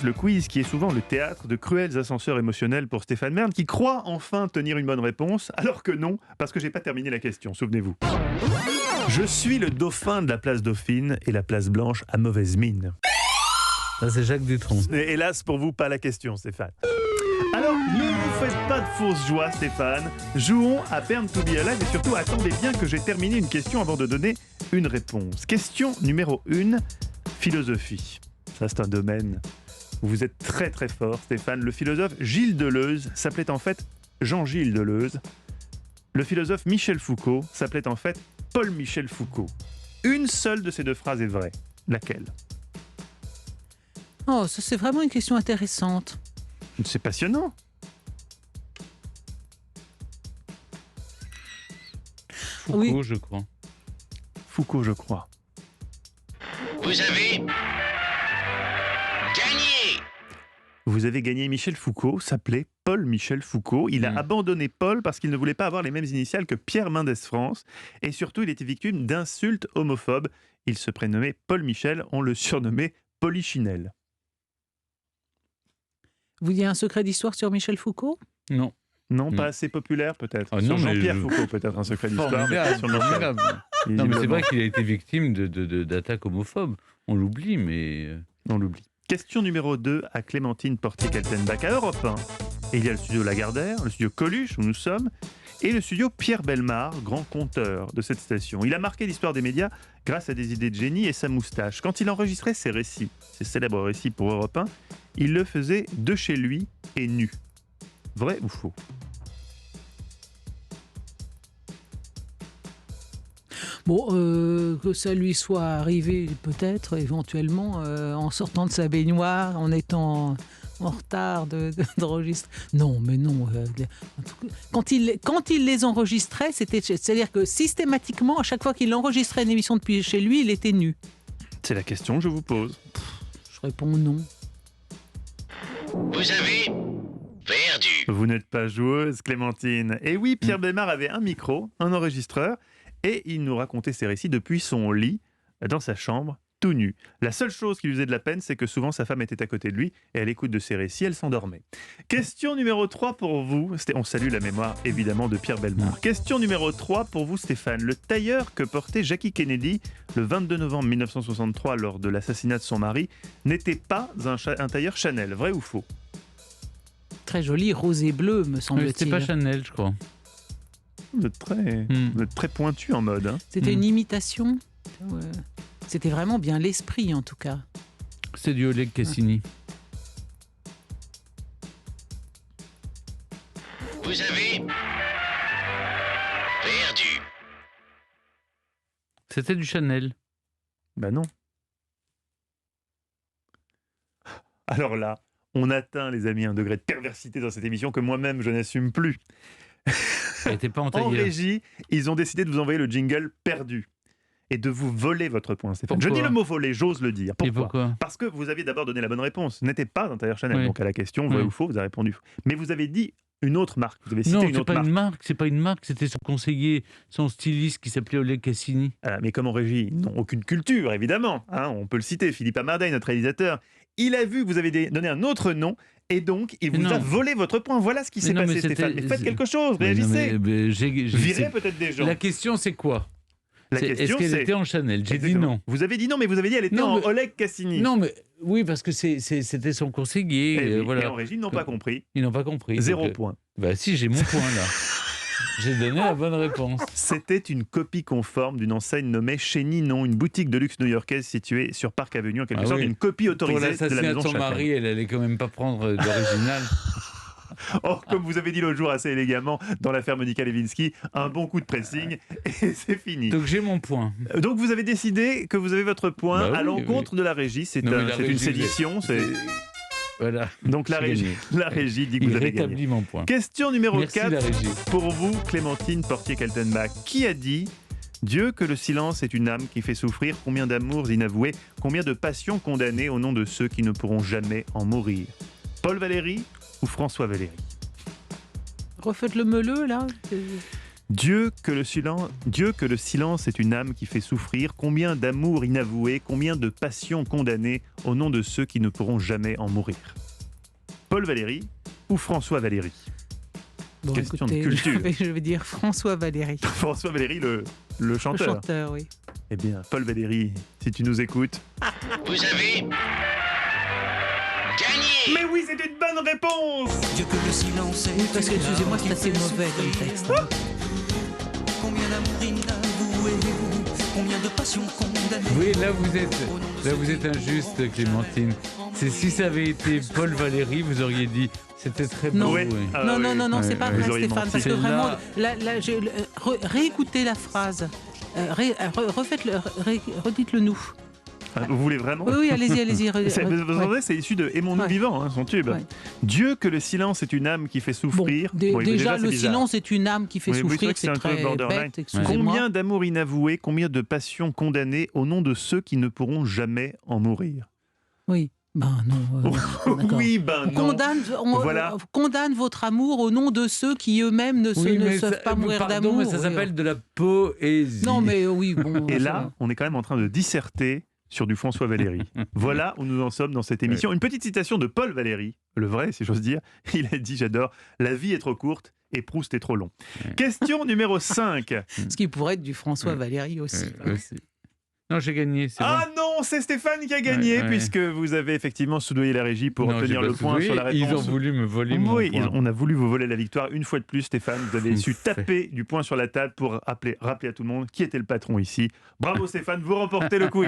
Le quiz qui est souvent le théâtre de cruels ascenseurs émotionnels pour Stéphane Bern qui croit enfin tenir une bonne réponse, alors que non, parce que j'ai pas terminé la question, souvenez-vous. Je suis le dauphin de la place Dauphine et la place Blanche à mauvaise mine. Ça, c'est Jacques Dutronc. Et hélas pour vous, pas la question, Stéphane. Alors, ne vous faites pas de fausse joie, Stéphane. Jouons à Bern to be alive et surtout attendez bien que j'ai terminé une question avant de donner une réponse. Question numéro 1, philosophie. Ça, c'est un domaine où vous êtes très très fort, Stéphane. Le philosophe Gilles Deleuze s'appelait en fait Jean-Gilles Deleuze. Le philosophe Michel Foucault s'appelait en fait Paul-Michel Foucault. Une seule de ces deux phrases est vraie. Laquelle ? Oh, ça c'est vraiment une question intéressante. C'est passionnant. Foucault, Oui. je crois. Foucault, je crois. Vous avez gagné. Vous avez gagné. Michel Foucault s'appelait Paul-Michel Foucault. Il a abandonné Paul parce qu'il ne voulait pas avoir les mêmes initiales que Pierre Mendès France. Et surtout, il était victime d'insultes homophobes. Il se prénommait Paul-Michel. On le surnommait Polichinelle. Vous dites un secret d'histoire sur Michel Foucault ? Non. Non, pas assez populaire peut-être. Ah, Sur non, mais Jean-Pierre je- Foucault peut-être un secret d'histoire. mais pas Formidable, sur Michel. formidable. Non, mais c'est Visiblement, vrai qu'il a été victime d'attaques homophobes. On l'oublie, mais... on l'oublie. Question numéro 2 à Clémentine Portier-Kaltenbach à Europe 1. Et il y a le studio Lagardère, le studio Coluche où nous sommes, et le studio Pierre Bellemare, grand conteur de cette station. Il a marqué l'histoire des médias grâce à des idées de génie et sa moustache. Quand il enregistrait ses récits, ses célèbres récits pour Europe 1, il le faisait de chez lui et nu. Vrai ou faux ? Bon, que ça lui soit arrivé peut-être, éventuellement, en sortant de sa baignoire, en étant en retard d'enregistrer. Non, mais non. En tout cas, quand il les enregistrait, c'est-à-dire que systématiquement, à chaque fois qu'il enregistrait une émission depuis chez lui, il était nu. C'est la question que je vous pose. Je réponds non. Vous avez perdu. Vous n'êtes pas joueuse, Clémentine. Et oui, Pierre Bellemare avait un micro, un enregistreur, et il nous racontait ses récits depuis son lit, dans sa chambre, tout nu. La seule chose qui lui faisait de la peine, c'est que souvent sa femme était à côté de lui, et à l'écoute de ses récits, elle s'endormait. Question numéro 3 pour vous. On salue la mémoire, évidemment, de Pierre Bellemare. Question numéro 3 pour vous, Stéphane. Le tailleur que portait Jackie Kennedy le 22 novembre 1963 lors de l'assassinat de son mari n'était pas un tailleur Chanel. Vrai ou faux ? Très joli, rose et bleu, me Oui, semble-t-il. c'était pas Chanel, je crois. Vous êtes très pointu en mode. Hein. C'était une imitation. Ouais. C'était vraiment bien l'esprit, en tout cas. C'est du Oleg Cassini. Vous avez perdu. C'était du Chanel. Ben non. Alors là, on atteint, les amis, un degré de perversité dans cette émission que moi-même je n'assume plus. Elle n'était pas en En tailleur. régie, ils ont décidé de vous envoyer le jingle perdu et de vous voler votre point, Stéphane. Je Pourquoi dis le mot voler, j'ose le dire. Et pourquoi ? Parce que vous aviez d'abord donné la bonne réponse. Ce n'était pas un tailleur Chanel. Oui. Donc à la question, vrai Oui. ou faux, vous avez répondu faux. Mais vous avez dit une autre marque. Vous avez cité Non, une c'est autre pas marque. une marque, c'est pas une marque, c'était son conseiller, son styliste qui s'appelait Oleg Cassini. Mais comme en régie, ils n'ont aucune culture, évidemment. Hein, on peut le citer, Philippe Amardaï, notre réalisateur. Il a vu que vous avez donné un autre nom et donc il vous Non. a volé votre point. Voilà ce qui s'est non, passé, mais c'était- Stéphane. Mais faites quelque chose, Mais non, réagissez. mais Virez c'est- peut-être des gens. La question, c'est quoi ? La Est-ce question, qu'elle c'est... était en Chanel ? J'ai dit Exactement. non. Vous avez dit non, mais vous avez dit elle était Non, en mais- Oleg Cassini. Non, mais oui, parce que c'était son conseiller. Eh oui, voilà. Et en régie, ils n'ont pas compris. Ils n'ont pas compris. 0 donc, point. Bah si, j'ai mon point là. J'ai donné la bonne réponse. C'était une copie conforme d'une enseigne nommée Chez Ninon, une boutique de luxe new-yorkaise située sur Park Avenue, en quelque Ah sorte oui. une copie Pour autorisée de la l'assassinat maison de son Chapelle. mari, elle allait quand même pas prendre d'original. Or, comme vous avez dit l'autre jour assez élégamment dans l'affaire Monica Lewinsky, un bon coup de pressing et c'est fini. Donc j'ai mon point. Donc vous avez décidé que vous avez votre point Bah à oui, l'encontre de la régie. C'est Non, mais la une régie, sédition. Voilà. Donc la J'ai régie, gagné. la régie dit que Il vous avez gagné. rétablit mon point. Question numéro Merci 4 la régie. pour vous, Clémentine Portier-Kaltenbach. Qui a dit « Dieu, que le silence est une âme qui fait souffrir, combien d'amours inavoués, combien de passions condamnées au nom de ceux qui ne pourront jamais en mourir » Paul Valéry ou François Valéry? Refaites le meuleux, là. Dieu que le silence est une âme qui fait souffrir. Combien d'amour inavoué, combien de passions condamnées au nom de ceux qui ne pourront jamais en mourir. Paul Valéry ou François Valéry? Bon, Question de écoutez, culture. je vais dire François Valéry. François Valéry, le Le chanteur. chanteur, oui. Eh bien, Paul Valéry, si tu nous écoutes. Vous avez gagné. Mais oui, c'est une bonne réponse. Dieu que le silence est Oui, parce que, une excusez-moi, âme c'est assez qui fait mauvais comme souffrir. texte. Combien d'amour inavoué, combien de passions condamnées. Oui, là vous êtes injuste, Clémentine. C'est si ça avait été Paul Valéry, vous auriez dit c'était très beau. Non. Ouais. oui. Ah non, oui. non, non, non, c'est Ouais, pas ouais. Vous vrai, auriez Stéphane, menti. parce que C'est vraiment, là. réécoutez la phrase. Redites-le nous. Ah, vous voulez vraiment? Oui, oui, allez-y, allez-y. Vous Ouais. entendez, c'est issu de Aimons-nous Ouais. vivants, hein, son tube. Ouais. Dieu que le silence est une âme qui fait Bon, souffrir. Bon, déjà, c'est le bizarre. silence est une âme qui fait Oui, oui, c'est souffrir, vrai que c'est c'est un peu très borderline. bête, excusez-moi. Combien d'amour inavoué, combien de passions condamnées au nom de ceux qui ne pourront jamais en mourir? Oui, ben non. d'accord. Oui, ben On non. Voilà. condamne votre amour au nom de ceux qui eux-mêmes ne savent pas mourir pardon, d'amour. mais ça oui. s'appelle de la poésie. Non, mais oui, bon. Et ça là, va. on est quand même en train de disserter sur du François Valéry. Voilà où nous en sommes dans cette émission. Une petite citation de Paul Valéry, le vrai, si j'ose dire. Il a dit, j'adore, la vie est trop courte et Proust est trop long. Question numéro 5. Ce qui pourrait être du François Valéry aussi. Aussi. Non, j'ai gagné, c'est Ah non, c'est Stéphane qui a gagné, Ouais, ouais. puisque vous avez effectivement soudoyé la régie pour bon. Non, obtenir j'ai le pas point soulevé, sur la réponse. Ils ont voulu me voler mon Oui, point. on a voulu vous voler la victoire une fois de plus, Stéphane. Vous avez su Ouf. taper du poing sur la table pour rappeler à tout le monde qui était le patron ici. Bravo Stéphane, vous remportez le quiz.